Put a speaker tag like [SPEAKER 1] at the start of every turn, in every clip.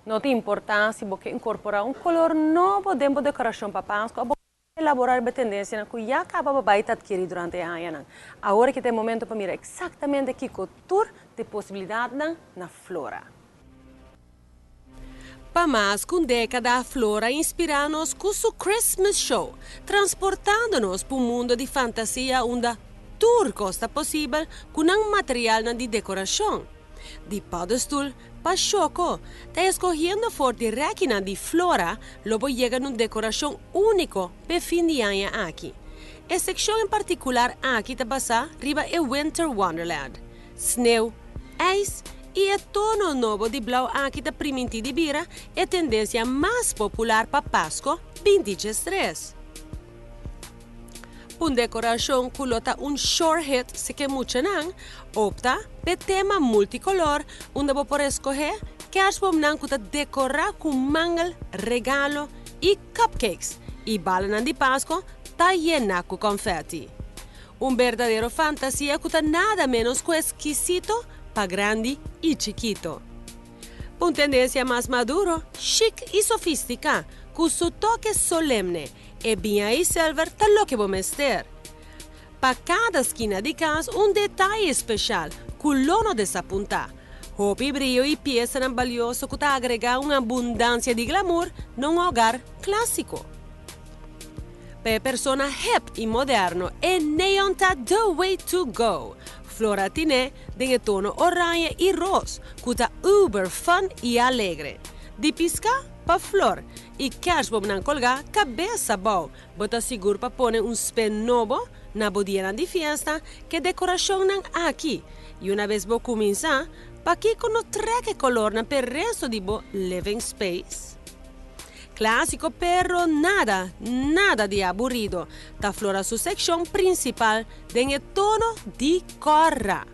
[SPEAKER 1] Não te importa se você incorporar um color novo dentro da decoração para Páscoa, ou elaborar a tendência que já acaba de adquirir durante a ano. Agora que tem momento para mirar exatamente que cultura de possibilidade na flora.
[SPEAKER 2] Para mais com década, a Flora inspira-nos com seu Christmas Show, transportando-nos para um mundo de fantasia onde tudo costa possível com um material de decoração. De pedestal para choco, está escolhendo forte máquina de Flora, logo chega uma decoração única para fim de ano aqui. A secção em particular aqui está passando riba é Winter Wonderland. Sneeuw, ijs e o tono novo de blau aqui da primiti de bira é a tendência mais popular para Páscoa 23. Para decoração colota short hit se que muito não, opta por tema multicolor, onde você pode escolher que as pomnan que decorar com mangal, regalo e cupcakes, e bala de Páscoa está llena com confetti. Verdadeiro fantasia que nada menos que exquisito para grande e chiquito. Para tendência mais maduro, chic e sofisticado, com seu toque solemne, e bem e silver está lo que vamos ter. Para cada esquina de casa, detalhe especial, com lono desapontar. Roupa e brilho e peça valioso que agrega uma abundância de glamour num hogar clássico. Para persona hip e moderno, neon está the way to go. Flora tiene de tono orange e rosa, que está uber fun e alegre. De pisca para flor e cashbomb nan colgar cabeça boa, bota seguro para pôr spin novo na bodina de festa que decoração nan aqui. E uma vez vou começar, para que não treque color na per resto de bo living space. Clássico, pero nada de aburrido. Ta flora su sección principal de tono de corra.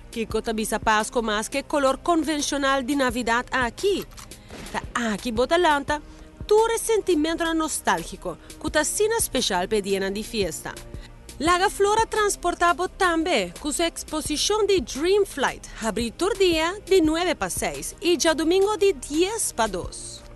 [SPEAKER 2] Que cota bisa Páscoa más que color convencional de Navidad aquí. Ta aquí botalanta, tu ressentimento nostálgico, que sina especial pediana de fiesta. Laga Flora transportava também com sua exposição de Dream Flight, abrir todo dia de 9 para 6 e já domingo de 10 para 2.